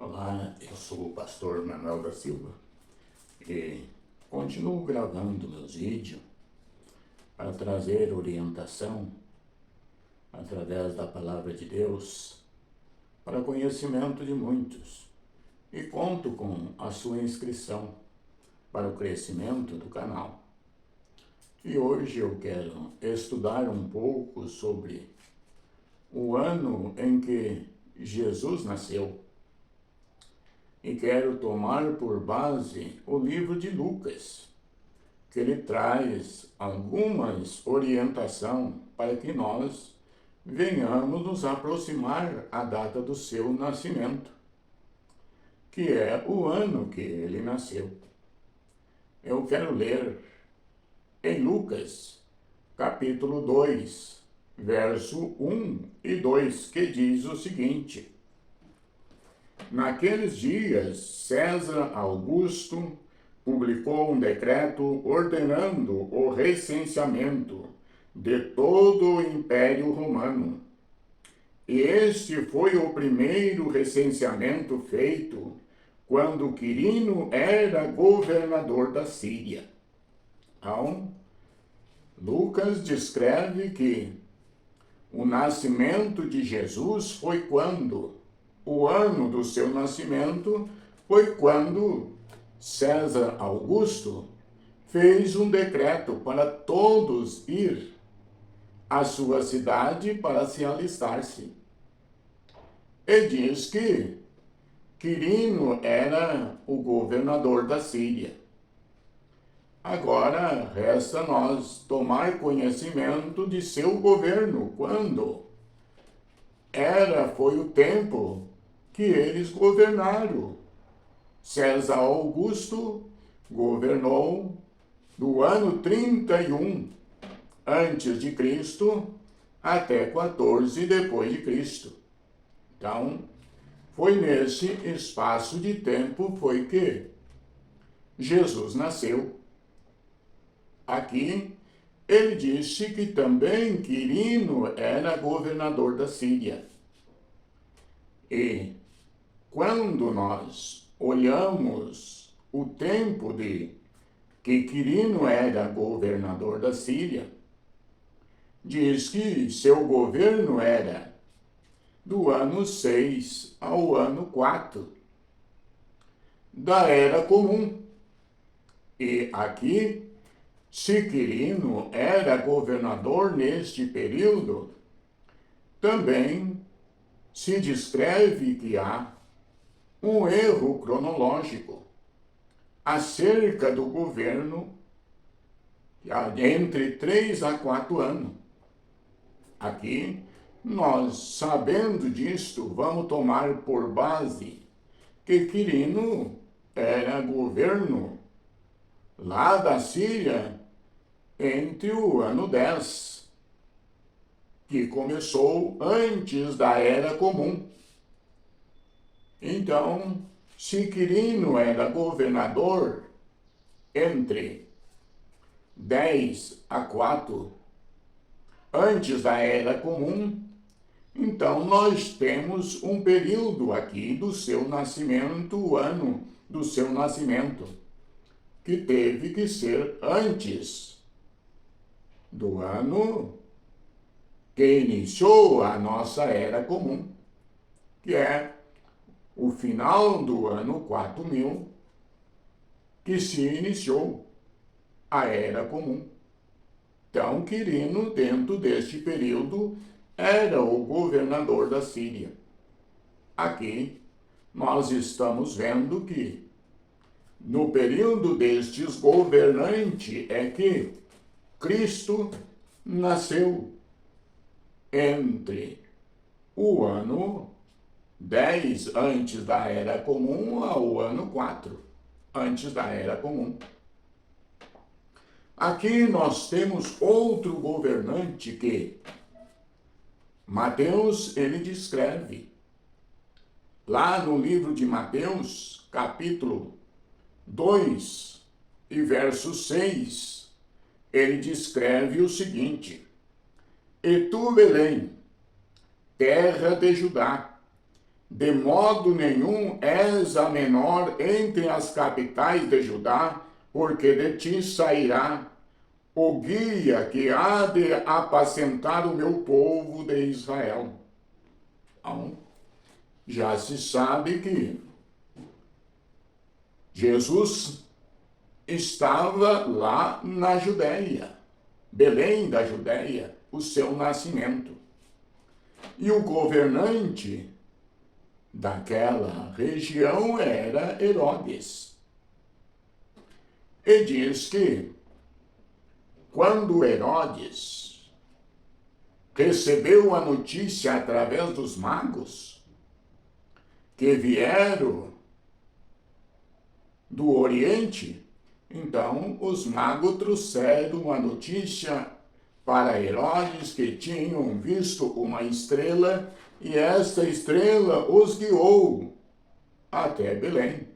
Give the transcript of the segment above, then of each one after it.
Olá, eu sou o pastor Manuel da Silva e continuo gravando meus vídeos para trazer orientação através da palavra de Deus para conhecimento de muitos e conto com a sua inscrição para o crescimento do canal. E hoje eu quero estudar um pouco sobre o ano em que Jesus nasceu. E quero tomar por base o livro de Lucas, que ele traz algumas orientações para que nós venhamos nos aproximar à data do seu nascimento, que é o ano que ele nasceu. Eu quero ler em Lucas, capítulo 2, verso 1 e 2, que diz o seguinte: Naqueles dias, César Augusto publicou um decreto ordenando o recenseamento de todo o Império Romano. E este foi o primeiro recenseamento feito quando Quirino era governador da Síria. Então, Lucas descreve que o nascimento de Jesus foi quando o ano do seu nascimento foi quando César Augusto fez um decreto para todos ir à sua cidade para se alistar-se. E diz que Quirino era o governador da Síria. Agora resta nós tomar conhecimento de seu governo, quando foi o tempo que eles governaram. César Augusto governou do ano 31 antes de Cristo até 14 depois de Cristo. Então, foi nesse espaço de tempo foi que Jesus nasceu. Aqui ele disse que também Quirino era governador da Síria. E quando nós olhamos o tempo de que Quirino era governador da Síria, diz que seu governo era do ano 6 ao ano 4 da Era Comum. E aqui, se Quirino era governador neste período, também se descreve que há um erro cronológico acerca do governo entre 3 a 4 anos. Aqui, nós, sabendo disto, vamos tomar por base que Quirino era governo lá da Síria entre o ano 10, que começou antes da Era Comum. Então, se Quirino era governador entre 10 a 4, antes da Era Comum, então nós temos um período aqui do seu nascimento, o ano do seu nascimento, que teve que ser antes do ano que iniciou a nossa Era Comum, que é o final do ano 4000, que se iniciou a Era Comum. Então, Quirino, dentro deste período, era o governador da Síria. Aqui, nós estamos vendo que, no período destes governantes, é que Cristo nasceu entre o ano 10 antes da Era Comum ao ano 4 antes da Era Comum. Aqui nós temos outro governante que Mateus ele descreve. Lá no livro de Mateus, capítulo 2 e verso 6, ele descreve o seguinte: E tu, Belém, terra de Judá, de modo nenhum és a menor entre as capitais de Judá, porque de ti sairá o guia que há de apacentar o meu povo de Israel. Então, já se sabe que Jesus estava lá na Judéia, Belém da Judéia, o seu nascimento. E o governante daquela região era Herodes. E diz que quando Herodes recebeu a notícia através dos magos que vieram do Oriente, então os magos trouxeram a notícia para Herodes que tinham visto uma estrela e esta estrela os guiou até Belém.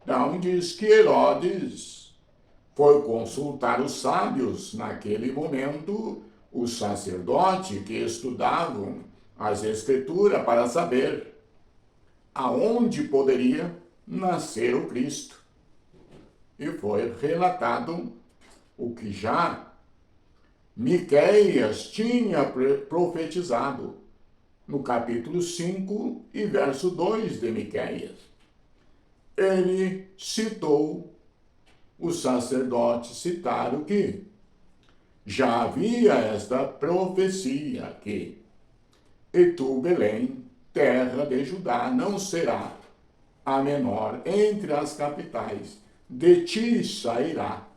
Então diz que Herodes foi consultar os sábios naquele momento, os sacerdotes que estudavam as Escrituras para saber aonde poderia nascer o Cristo. E foi relatado o que já Miqueias tinha profetizado no capítulo 5 e verso 2 de Miqueias. Ele citou, os sacerdotes citaram que já havia esta profecia que e tu, Belém, terra de Judá, não será a menor entre as capitais, de ti sairá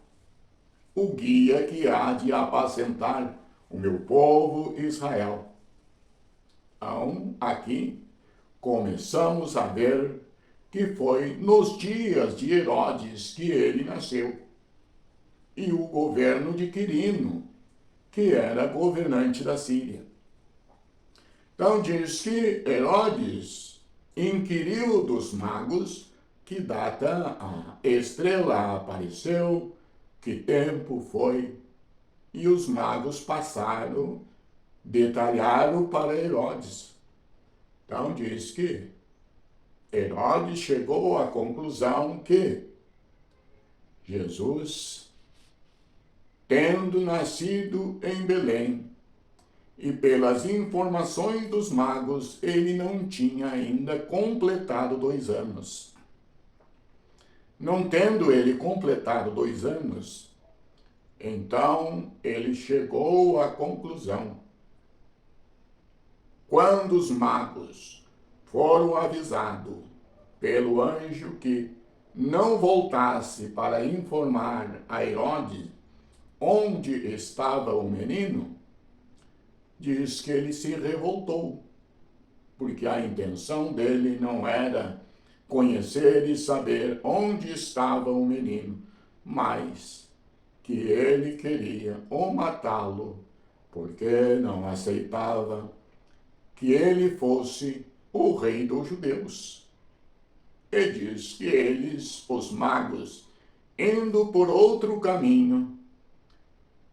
o guia que há de apacentar o meu povo Israel. Então, aqui começamos a ver que foi nos dias de Herodes que ele nasceu. E o governo de Quirino, que era governante da Síria. Então diz que Herodes inquiriu dos magos que data a estrela apareceu, que tempo foi, e os magos passaram, detalharam para Herodes. Então diz que Herodes chegou à conclusão que Jesus, tendo nascido em Belém, e pelas informações dos magos, ele não tinha ainda completado 2 anos. Não tendo ele completado 2 anos, então ele chegou à conclusão. Quando os magos foram avisados pelo anjo que não voltasse para informar a Herodes onde estava o menino, diz que ele se revoltou, porque a intenção dele não era conhecer e saber onde estava o menino, mas que ele queria ou matá-lo, porque não aceitava que ele fosse o rei dos judeus. E diz que eles, os magos, indo por outro caminho,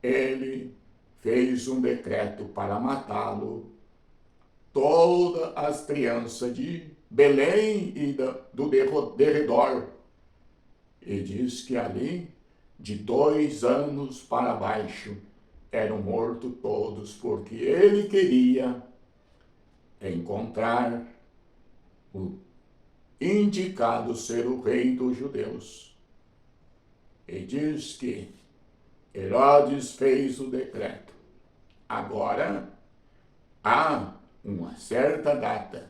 ele fez um decreto para matá-lo, todas as crianças de Belém e do derredor. E diz que ali, de 2 anos para baixo, eram mortos todos, porque ele queria encontrar o indicado ser o rei dos judeus. E diz que Herodes fez o decreto. Agora, há uma certa data.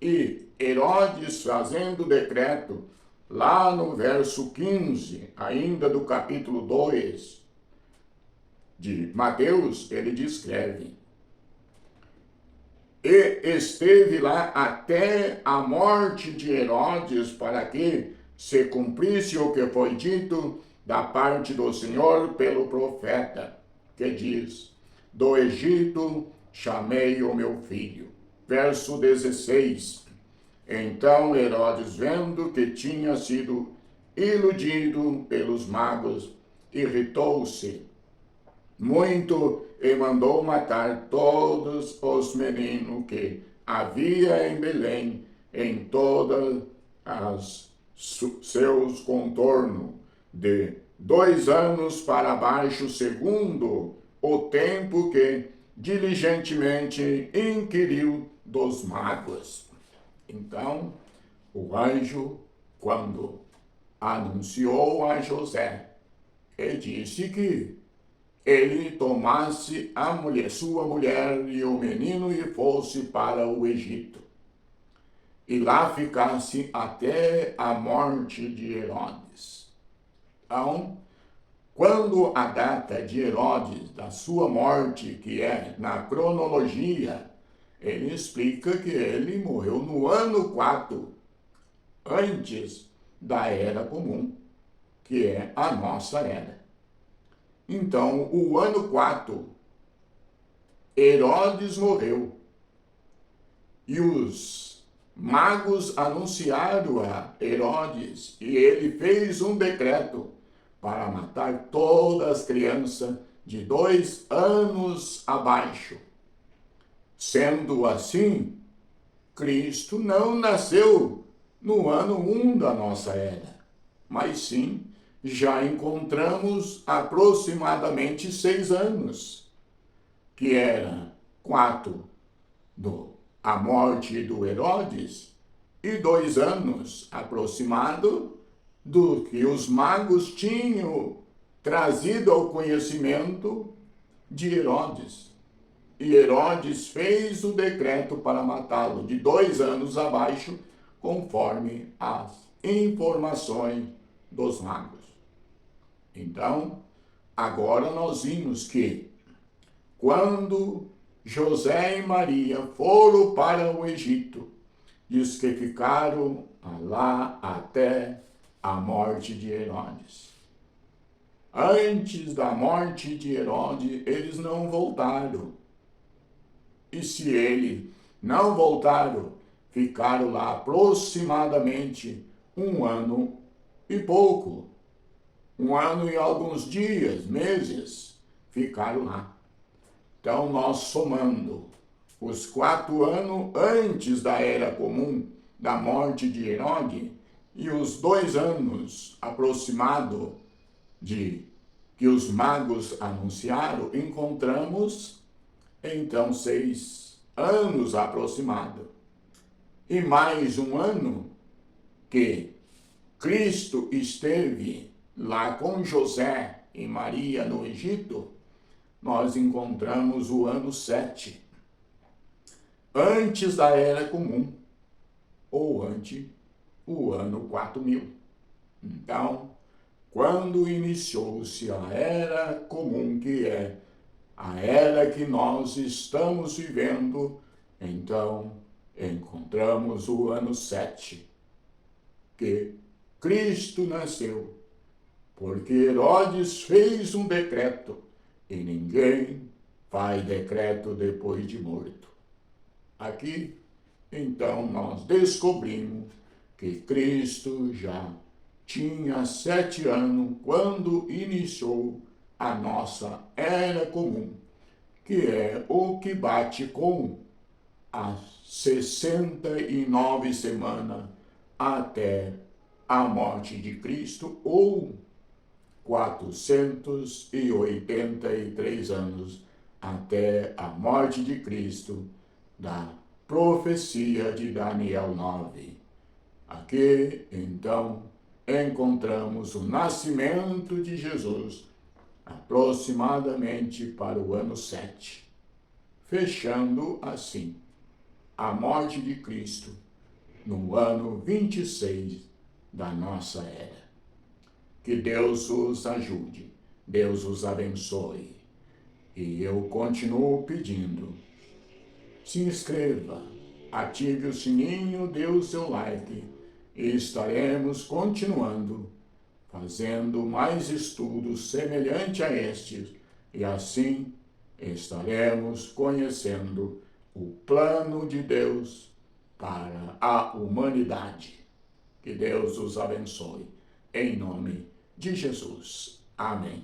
E Herodes, fazendo o decreto, lá no verso 15, ainda do capítulo 2 de Mateus, ele descreve: e esteve lá até a morte de Herodes, para que se cumprisse o que foi dito da parte do Senhor pelo profeta, que diz: do Egito chamei o meu filho. Verso 16. Então Herodes, vendo que tinha sido iludido pelos magos, irritou-se muito e mandou matar todos os meninos que havia em Belém, em todas as seus contornos, de 2 anos para baixo, segundo o tempo que diligentemente inquiriu dos magos. Então, o anjo, quando anunciou a José, ele disse que ele tomasse a mulher, sua mulher e o menino e fosse para o Egito, e lá ficasse até a morte de Herodes. Então, quando a data de Herodes, da sua morte, que é na cronologia, ele explica que ele morreu no ano 4, antes da Era Comum, que é a nossa era. Então, o ano 4, Herodes morreu. E os magos anunciaram a Herodes, e ele fez um decreto para matar todas as crianças de 2 anos abaixo. Sendo assim, Cristo não nasceu no ano 1 da nossa era, mas sim já encontramos aproximadamente 6 anos, que era 4 a morte do Herodes e 2 anos aproximado do que os magos tinham trazido ao conhecimento de Herodes. E Herodes fez o decreto para matá-lo de 2 anos abaixo, conforme as informações dos magos. Então, agora nós vimos que quando José e Maria foram para o Egito, diz que ficaram lá até a morte de Herodes. Antes da morte de Herodes, eles não voltaram. E se eles não voltaram, ficaram lá aproximadamente 1 ano e pouco. 1 ano e alguns dias, meses, ficaram lá. Então, nós somando os 4 anos antes da Era Comum, da morte de Herodes, e os 2 anos aproximados de que os magos anunciaram, encontramos, então, 6 anos aproximados. E mais 1 ano que Cristo esteve lá com José e Maria no Egito, nós encontramos o ano 7, antes da Era Comum, ou antes o ano 4000. Então, quando iniciou-se a Era Comum, que é a era que nós estamos vivendo, então encontramos o ano 7, que Cristo nasceu, porque Herodes fez um decreto, e ninguém faz decreto depois de morto. Aqui, então, nós descobrimos que Cristo já tinha 7 anos quando iniciou a nossa Era Comum, que é o que bate com as 69 semanas até a morte de Cristo, ou 483 anos até a morte de Cristo, da profecia de Daniel 9. Aqui, então, encontramos o nascimento de Jesus, aproximadamente para o ano 7, fechando assim a morte de Cristo no ano 26 da nossa era. Que Deus os ajude, Deus os abençoe. E eu continuo pedindo, se inscreva, ative o sininho, dê o seu like, e estaremos continuando fazendo mais estudos semelhantes a estes, e assim estaremos conhecendo o plano de Deus para a humanidade. Que Deus os abençoe. Em nome de Jesus. Amém.